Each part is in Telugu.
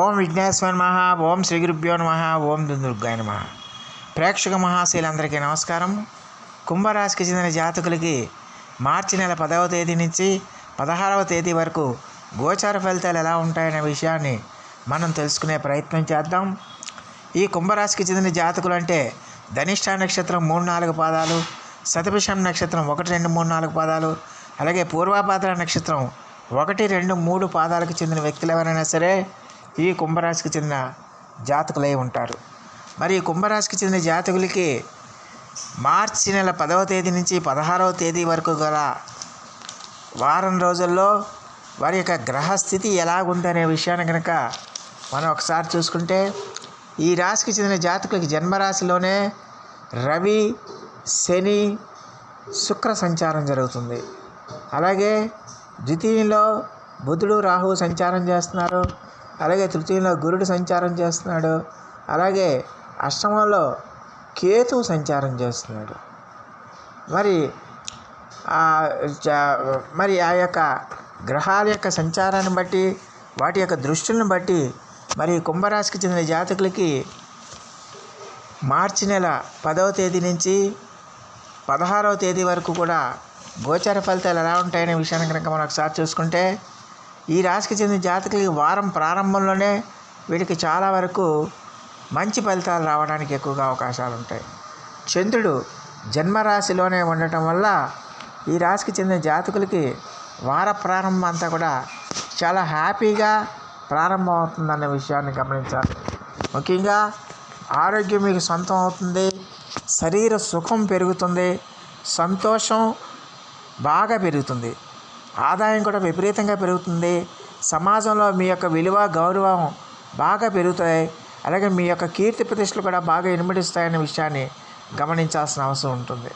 ఓం విఘ్నేశ్వర నమః. ఓం శ్రీ గురుభ్యో నమః. ఓం దుర్గాయ నమః. ప్రేక్షక మహాశీలందరికీ నమస్కారం. కుంభరాశికి చెందిన జాతకులకి మార్చి నెల 10వ తేదీ నుంచి 16వ తేదీ వరకు గోచార ఫలితాలు ఎలా ఉంటాయనే విషయాన్ని మనం తెలుసుకునే ప్రయత్నం చేద్దాం. ఈ కుంభరాశికి చెందిన జాతకులు అంటే ధనిష్ఠ నక్షత్రం 3-4 పాదాలు, శతభిషం నక్షత్రం 1-2-3-4 పాదాలు, అలాగే పూర్వభాద్ర నక్షత్రం 1-2-3 పాదాలకు చెందిన వ్యక్తులు ఎవరైనా సరే ఈ కుంభరాశికి చెందిన జాతకులై ఉంటారు. మరి ఈ కుంభరాశికి చెందిన జాతకులకి మార్చి నెల 10వ తేదీ నుంచి 16వ తేదీ వరకు గల వారం రోజుల్లో వారి యొక్క గ్రహస్థితి ఎలాగుందనే విషయాన్ని కనుక మనం ఒకసారి చూసుకుంటే, ఈ రాశికి చెందిన జాతకులకి జన్మరాశిలోనే రవి, శని, శుక్ర సంచారం జరుగుతుంది. అలాగే ద్వితీయంలో బుధుడు, రాహువు సంచారం చేస్తున్నారు. అలాగే తృతీయంలో గురుడు సంచారం చేస్తున్నాడు. అలాగే అష్టమంలో కేతువు సంచారం చేస్తున్నాడు. మరి ఆ యొక్క గ్రహాల యొక్క సంచారాన్ని బట్టి, వాటి యొక్క దృష్టిని బట్టి మరి కుంభరాశికి చెందిన జాతకులకి మార్చి నెల 10వ తేదీ నుంచి 16వ తేదీ వరకు కూడా గోచార ఫలితాలు ఎలా ఉంటాయనే విషయాన్ని కనుక మనం ఒకసారి చూసుకుంటే, ఈ రాశికి చెందిన జాతకులకి వారం ప్రారంభంలోనే వీటికి చాలా వరకు మంచి ఫలితాలు రావడానికి ఎక్కువగా అవకాశాలు ఉంటాయి. చంద్రుడు జన్మరాశిలోనే ఉండటం వల్ల ఈ రాశికి చెందిన జాతకులకి వార ప్రారంభం అంతా కూడా చాలా హ్యాపీగా ప్రారంభం అవుతుందన్న విషయాన్ని గమనించాలి. ముఖ్యంగా ఆరోగ్యం మీకు సొంతం అవుతుంది, శరీర సుఖం పెరుగుతుంది, సంతోషం బాగా పెరుగుతుంది, ఆదాయం కూడా విపరీతంగా పెరుగుతుంది, సమాజంలో మీ యొక్క విలువ, గౌరవం బాగా పెరుగుతాయి. అలాగే మీ యొక్క కీర్తి ప్రతిష్టలు కూడా బాగా ఇనుమడిస్తాయనే విషయాన్ని గమనించాల్సిన అవసరం ఉంటుంది.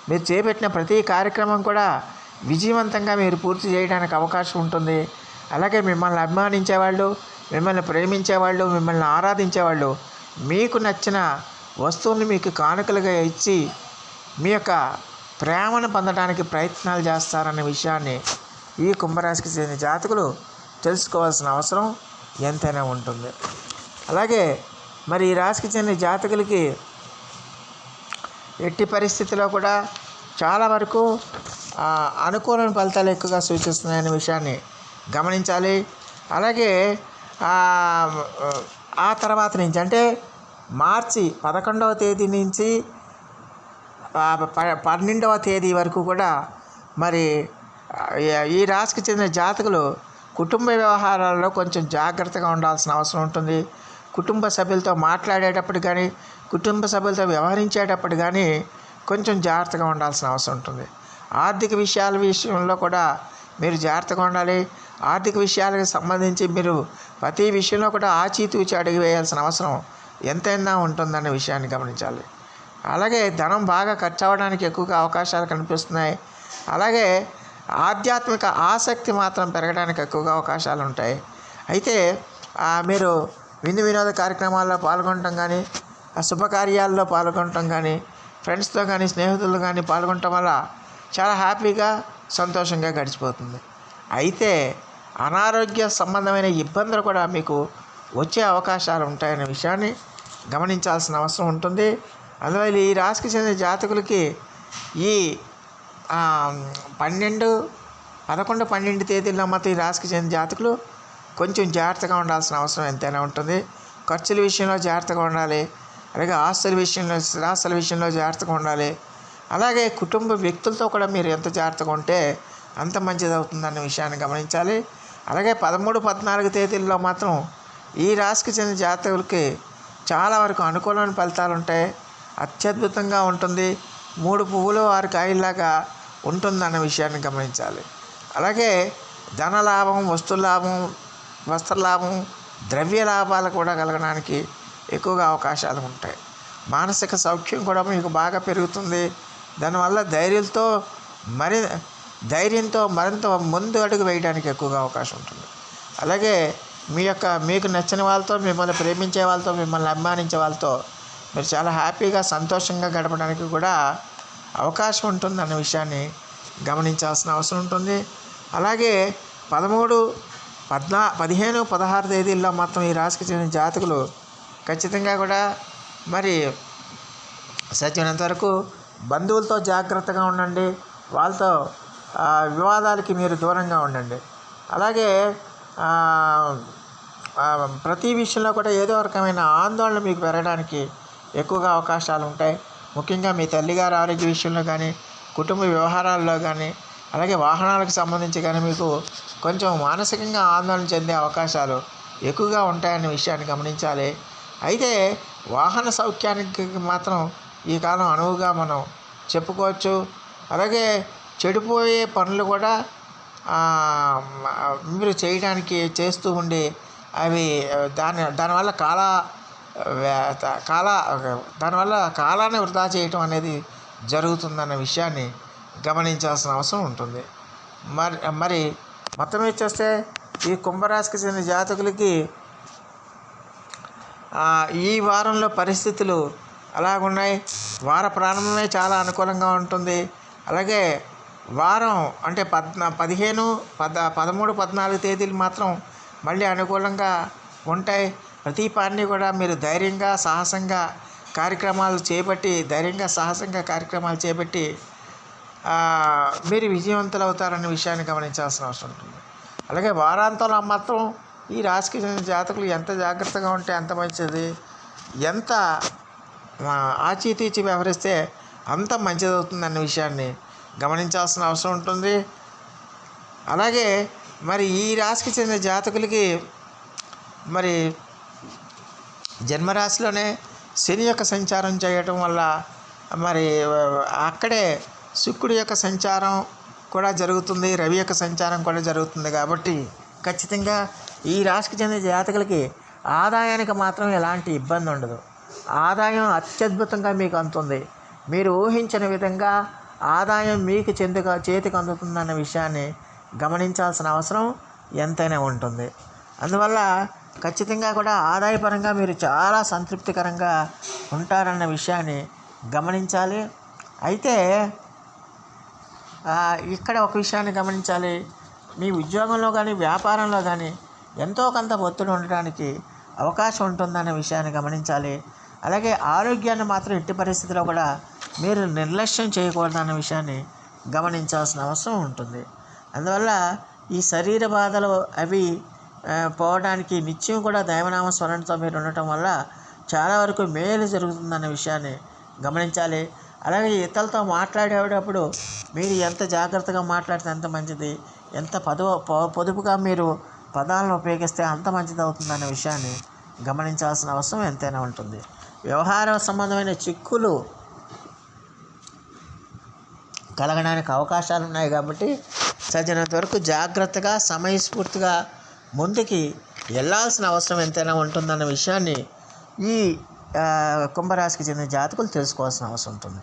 మీరు చేపట్టిన ప్రతి కార్యక్రమం కూడా విజయవంతంగా మీరు పూర్తి చేయడానికి అవకాశం ఉంటుంది. అలాగే మిమ్మల్ని అభిమానించేవాళ్ళు, మిమ్మల్ని ప్రేమించేవాళ్ళు, మిమ్మల్ని ఆరాధించేవాళ్ళు మీకు నచ్చిన వస్తువుని మీకు కానుకలుగా ఇచ్చి మీ యొక్క ప్రేమను పొందడానికి ప్రయత్నాలు చేస్తారనే విషయాన్ని ఈ కుంభరాశికి చెందిన జాతకులు తెలుసుకోవాల్సిన అవసరం ఎంతైనా ఉంటుంది. అలాగే మరి ఈ రాశికి చెందిన జాతకులకి ఎట్టి పరిస్థితిలో కూడా చాలా వరకు అనుకూలమైన ఫలితాలు ఎక్కువగా సూచిస్తున్నాయనే విషయాన్ని గమనించాలి. అలాగే ఆ తర్వాత నుంచి అంటే మార్చి 11వ తేదీ నుంచి 12వ తేదీ వరకు కూడా మరి ఈ రాశికి చెందిన జాతకులు కుటుంబ వ్యవహారాల్లో కొంచెం జాగ్రత్తగా ఉండాల్సిన అవసరం ఉంటుంది. కుటుంబ సభ్యులతో మాట్లాడేటప్పుడు కానీ, కుటుంబ సభ్యులతో వ్యవహరించేటప్పుడు కానీ కొంచెం జాగ్రత్తగా ఉండాల్సిన అవసరం ఉంటుంది. ఆర్థిక విషయంలో కూడా మీరు జాగ్రత్తగా ఉండాలి. ఆర్థిక విషయాలకు సంబంధించి మీరు ప్రతి విషయంలో కూడా ఆచితూచి అడుగు వేయాల్సిన అవసరం ఎంతైనా ఉంటుందనే విషయాన్ని గమనించాలి. అలాగే ధనం బాగా ఖర్చు అవ్వడానికి ఎక్కువగా అవకాశాలు కనిపిస్తున్నాయి. అలాగే ఆధ్యాత్మిక ఆసక్తి మాత్రం పెరగడానికి ఎక్కువగా అవకాశాలు ఉంటాయి. అయితే మీరు వినోద కార్యక్రమాల్లో పాల్గొనటం కానీ, శుభకార్యాల్లో పాల్గొనటం కానీ, ఫ్రెండ్స్తో కానీ, స్నేహితులు కానీ పాల్గొనటం వల్ల చాలా హ్యాపీగా, సంతోషంగా గడిచిపోతుంది. అయితే అనారోగ్య సంబంధమైన ఇబ్బందులు కూడా మీకు వచ్చే అవకాశాలు ఉంటాయనే విషయాన్ని గమనించాల్సిన అవసరం ఉంటుంది. అందువల్ల ఈ రాశికి చెందిన జాతకులకి ఈ 11, 12 తేదీల్లో మాత్రం ఈ రాశికి చెందిన జాతకులు కొంచెం జాగ్రత్తగా ఉండాల్సిన అవసరం ఎంతైనా ఉంటుంది. ఖర్చుల విషయంలో జాగ్రత్తగా ఉండాలి. అలాగే స్థిరాస్తుల విషయంలో జాగ్రత్తగా ఉండాలి. అలాగే కుటుంబ వ్యక్తులతో కూడా మీరు ఎంత జాగ్రత్తగా ఉంటే అంత మంచిది అవుతుందన్న విషయాన్ని గమనించాలి. అలాగే 13, 14 తేదీల్లో మాత్రం ఈ రాశికి చెందిన జాతకులకి చాలా వరకు అనుకూలమైన ఫలితాలు ఉంటాయి. అత్యద్భుతంగా ఉంటుంది. 3 పువ్వులు 6 కాయల్లాగా ఉంటుందన్న విషయాన్ని గమనించాలి. అలాగే ధనలాభం, వస్తులాభం, వస్త్రలాభం, ద్రవ్య లాభాలు కూడా కలగడానికి ఎక్కువగా అవకాశాలు ఉంటాయి. మానసిక సౌఖ్యం కూడా మీకు బాగా పెరుగుతుంది. దానివల్ల ధైర్యంతో మరింత ముందు అడుగు వేయడానికి ఎక్కువగా అవకాశం ఉంటుంది. అలాగే మీకు నచ్చిన వాళ్ళతో, మిమ్మల్ని ప్రేమించే వాళ్ళతో, మిమ్మల్ని అభిమానించే వాళ్ళతో మీరు చాలా హ్యాపీగా, సంతోషంగా గడపడానికి కూడా అవకాశం ఉంటుంది అన్న విషయాన్ని గమనించాల్సిన అవసరం ఉంటుంది. అలాగే 13, 15, 16 తేదీల్లో మాత్రం ఈ రాశికి చెందిన జాతకులు ఖచ్చితంగా కూడా మరి సాధ్యమైనంత వరకు బంధువులతో జాగ్రత్తగా ఉండండి. వాళ్ళతో వివాదాలకి మీరు దూరంగా ఉండండి. అలాగే ప్రతి విషయంలో కూడా ఏదో రకమైన ఆందోళన మీకు పెరగడానికి ఎక్కువగా అవకాశాలు ఉంటాయి. ముఖ్యంగా మీ తల్లిగారి ఆరోగ్య విషయంలో కానీ, కుటుంబ వ్యవహారాల్లో కానీ, అలాగే వాహనాలకు సంబంధించి కానీ మీకు కొంచెం మానసికంగా ఆందోళన చెందే అవకాశాలు ఎక్కువగా ఉంటాయనే విషయాన్ని గమనించాలి. అయితే వాహన సౌఖ్యానికి మాత్రం ఈ కాలం అనువుగా మనం చెప్పుకోవచ్చు. అలాగే చెడిపోయే పనులు కూడా మీరు చేయడానికి చేస్తూ ఉండి అవి దానివల్ల దానివల్ల కాలాన్ని వృధా చేయటం అనేది జరుగుతుందన్న విషయాన్ని గమనించాల్సిన అవసరం ఉంటుంది. మరి మొత్తం మీద చూస్తే ఈ కుంభరాశికి చెందిన జాతకులకి ఈ వారంలో పరిస్థితులు అలాగున్నాయి. వార ప్రారంభమే చాలా అనుకూలంగా ఉంటుంది. అలాగే వారం అంటే 15, 13, 14 తేదీలు మాత్రం మళ్ళీ అనుకూలంగా ఉంటాయి. ప్రతి పని కూడా మీరు ధైర్యంగా సాహసంగా కార్యక్రమాలు చేపట్టి మీరు విజయవంతులు అవుతారనే విషయాన్ని గమనించాల్సిన అవసరం ఉంటుంది. అలాగే వారాంతంలో మాత్రం ఈ రాశికి చెందిన జాతకులు ఎంత జాగ్రత్తగా ఉంటే అంత మంచిది. ఎంత ఆచితూచి వ్యవహరిస్తే అంత మంచిదవుతుందన్న విషయాన్ని గమనించాల్సిన అవసరం ఉంటుంది. అలాగే మరి ఈ రాశికి చెందిన జాతకులకి మరి జన్మరాశిలోనే శని యొక్క సంచారం చేయటం వల్ల మరి అక్కడే శుక్రుడి యొక్క సంచారం కూడా జరుగుతుంది, రవి యొక్క సంచారం కూడా జరుగుతుంది. కాబట్టి ఖచ్చితంగా ఈ రాశికి చెందిన జాతకులకి ఆదాయానికి మాత్రం ఎలాంటి ఇబ్బంది ఉండదు. ఆదాయం అత్యద్భుతంగా మీకు అందుతుంది. మీరు ఊహించిన విధంగా ఆదాయం మీకు చేతికి అందుతుందన్న విషయాన్ని గమనించాల్సిన అవసరం ఎంతైనా ఉంటుంది. అందువల్ల ఖచ్చితంగా కూడా ఆదాయపరంగా మీరు చాలా సంతృప్తికరంగా ఉంటారన్న విషయాన్ని గమనించాలి. అయితే ఇక్కడ ఒక విషయాన్ని గమనించాలి. మీ ఉద్యోగంలో కానీ వ్యాపారంలో కానీ ఎంతో కొంత ఒత్తిడి ఉండడానికి అవకాశం ఉంటుందన్న విషయాన్ని గమనించాలి. అలాగే ఆరోగ్యాన్ని మాత్రం ఎట్టి పరిస్థితిలో కూడా మీరు నిర్లక్ష్యం చేయకూడదన్న విషయాన్ని గమనించాల్సిన అవసరం ఉంటుంది. అందువల్ల ఈ శరీర బాధలు అవి పోవడానికి నిత్యం కూడా దైవనామ స్మరణతో మీరు ఉండటం వల్ల చాలా వరకు మేలు జరుగుతుందన్న విషయాన్ని గమనించాలి. అలాగే ఇతరులతో మాట్లాడేటప్పుడు మీరు ఎంత జాగ్రత్తగా మాట్లాడితే అంత మంచిది, ఎంత పొదుపుగా మీరు పదాలను ఉపయోగిస్తే అంత మంచిది అవుతుందన్న విషయాన్ని గమనించాల్సిన అవసరం ఎంతైనా ఉంటుంది. వ్యవహార సంబంధమైన చిక్కులు కలగడానికి అవకాశాలు ఉన్నాయి. కాబట్టి సాధ్యమైనంత వరకు జాగ్రత్తగా సమయస్ఫూర్తిగా ముందుకి వెళ్ళాల్సిన అవసరం ఎంతైనా ఉంటుందన్న విషయాన్ని ఈ కుంభరాశికి చెందిన జాతకులు తెలుసుకోవాల్సిన అవసరం ఉంటుంది.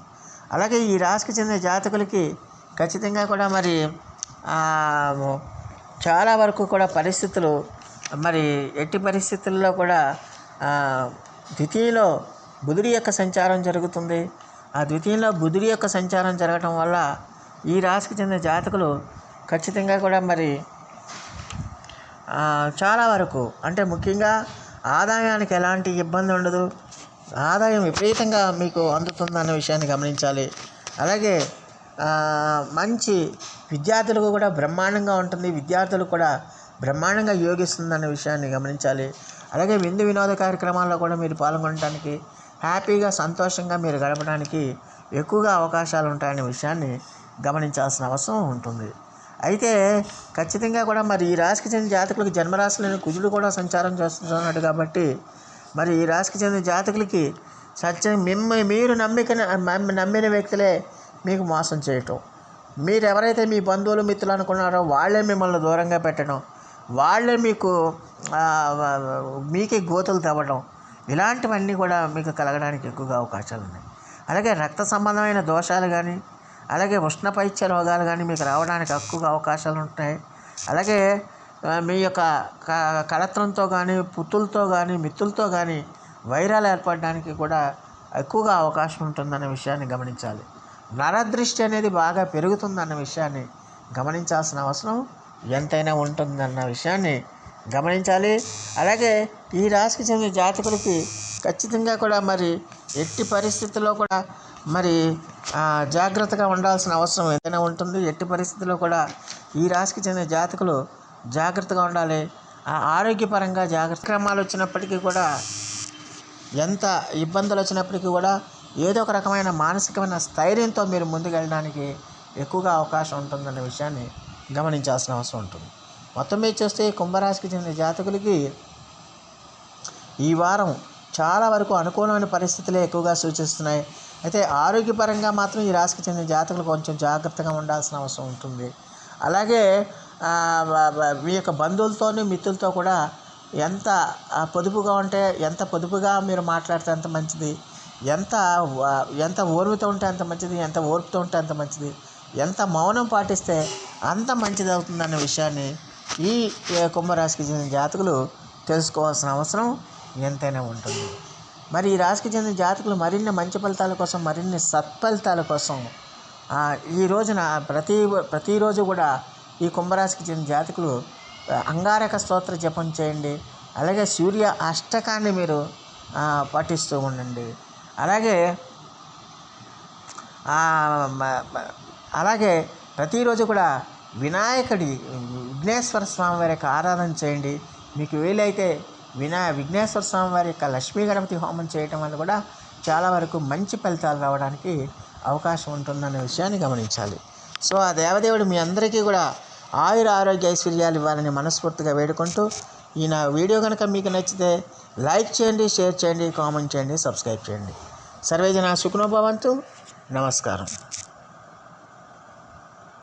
అలాగే ఈ రాశికి చెందిన జాతకులకి ఖచ్చితంగా కూడా మరి చాలా వరకు కూడా పరిస్థితులు మరి ఎట్టి పరిస్థితుల్లో కూడా ద్వితీయలో బుధుడి యొక్క సంచారం జరుగుతుంది. ఆ ద్వితీయంలో బుధుడి యొక్క సంచారం జరగటం వల్ల ఈ రాశికి చెందిన జాతకులు ఖచ్చితంగా కూడా మరి చాలా వరకు అంటే ముఖ్యంగా ఆదాయానికి ఎలాంటి ఇబ్బంది ఉండదు. ఆదాయం విపరీతంగా మీకు అందుతుందన్న విషయాన్ని గమనించాలి. అలాగే మంచి విద్యార్థులకు కూడా బ్రహ్మాండంగా ఉంటుంది. విద్యార్థులకు కూడా బ్రహ్మాండంగా యోగిస్తుందన్న విషయాన్ని గమనించాలి. అలాగే విందు వినోద కార్యక్రమాల్లో కూడా మీరు పాల్గొనడానికి హ్యాపీగా సంతోషంగా మీరు గడపడానికి ఎక్కువగా అవకాశాలు ఉంటాయనే విషయాన్ని గమనించాల్సిన అవసరం ఉంటుంది. అయితే ఖచ్చితంగా కూడా మరి ఈ రాశికి చెందిన జాతకులకి జన్మరాశిలోని కుజుడు కూడా సంచారం చేస్తున్నాడు. కాబట్టి మరి ఈ రాశికి చెందిన జాతకులకి మీరు నమ్మిన వ్యక్తులే మీకు మోసం చేయటం, మీరు ఎవరైతే మీ బంధువులు మిత్రులు అనుకున్నారో వాళ్ళే మిమ్మల్ని దూరంగా పెట్టడం, వాళ్ళే మీకే గోతులు తవ్వడం, ఇలాంటివన్నీ కూడా మీకు కలగడానికి ఎక్కువగా అవకాశాలు ఉన్నాయి. అలాగే రక్త సంబంధమైన దోషాలు కానీ అలాగే ఉష్ణపైత్య రోగాలు కానీ మీకు రావడానికి ఎక్కువగా అవకాశాలు ఉంటాయి. అలాగే మీ యొక్క కళత్రంతో కానీ పుత్తులతో కానీ మిత్రులతో కానీ వైరాలు ఏర్పడడానికి కూడా ఎక్కువగా అవకాశం ఉంటుందన్న విషయాన్ని గమనించాలి. నరదృష్టి అనేది బాగా పెరుగుతుందన్న విషయాన్ని గమనించాల్సిన అవసరం ఎంతైనా ఉంటుందన్న విషయాన్ని గమనించాలి. అలాగే ఈ రాశికి చెందిన జాతకులకి ఖచ్చితంగా కూడా మరి ఎట్టి పరిస్థితుల్లో కూడా మరి జాగ్రత్తగా ఉండాల్సిన అవసరం ఏదైనా ఉంటుంది. ఎట్టి పరిస్థితుల్లో కూడా ఈ రాశికి చెందిన జాతకులు జాగ్రత్తగా ఉండాలి. ఆరోగ్యపరంగా జాగ్రత్త క్రమాలు వచ్చినప్పటికీ కూడా, ఎంత ఇబ్బందులు వచ్చినప్పటికీ కూడా ఏదో ఒక రకమైన మానసికమైన స్థైర్యంతో మీరు ముందుకు వెళ్ళడానికి ఎక్కువగా అవకాశం ఉంటుందన్న విషయాన్ని గమనించాల్సిన అవసరం ఉంటుంది. మొత్తం మీద చూస్తే కుంభరాశికి చెందిన జాతకులకి ఈ వారం చాలా వరకు అనుకూలమైన పరిస్థితులే ఎక్కువగా సూచిస్తున్నాయి. అయితే ఆరోగ్యపరంగా మాత్రం ఈ రాశికి చెందిన జాతకులు కొంచెం జాగ్రత్తగా ఉండాల్సిన అవసరం ఉంటుంది. అలాగే మీ యొక్క బంధువులతోని మిత్రులతో కూడా ఎంత పొదుపుగా ఉంటే, ఎంత పొదుపుగా మీరు మాట్లాడితే అంత మంచిది, ఎంత ఓర్పుతో ఉంటే అంత మంచిది, ఎంత ఓర్పుతో ఉంటే అంత మంచిది, ఎంత మౌనం పాటిస్తే అంత మంచిది అవుతుందన్న విషయాన్ని ఈ కుంభరాశికి చెందిన జాతకులు తెలుసుకోవాల్సిన అవసరం ఎంతైనా ఉంటుంది. మరి ఈ రాశికి చెందిన జాతకులు మరిన్ని మంచి ఫలితాల కోసం, మరిన్ని సత్ఫలితాల కోసం ఈ రోజున ప్రతిరోజు కూడా ఈ కుంభరాశికి చెందిన జాతకులు అంగారక స్తోత్ర జపం చేయండి. అలాగే సూర్య అష్టకాన్ని మీరు పఠిస్తూ ఉండండి. అలాగే ప్రతిరోజు కూడా విఘ్నేశ్వర స్వామి వారి యొక్క ఆరాధన చేయండి. మీకు వీలైతే విఘ్నేశ్వర స్వామి వారి యొక్క లక్ష్మీ గణపతి హోమం చేయటం వల్ల కూడా చాలా వరకు మంచి ఫలితాలు రావడానికి అవకాశం ఉంటుందనే విషయాన్ని గమనించాలి. సో ఆ దేవదేవుడు మీ అందరికీ కూడా ఆయుర ఆరోగ్య ఐశ్వర్యాలు ఇవ్వాలని మనస్ఫూర్తిగా వేడుకుంటూ, ఈ నా వీడియో కనుక మీకు నచ్చితే లైక్ చేయండి, షేర్ చేయండి, కామెంట్ చేయండి, సబ్స్క్రైబ్ చేయండి. సర్వేజన సుఖినో భవంతు. నమస్కారం.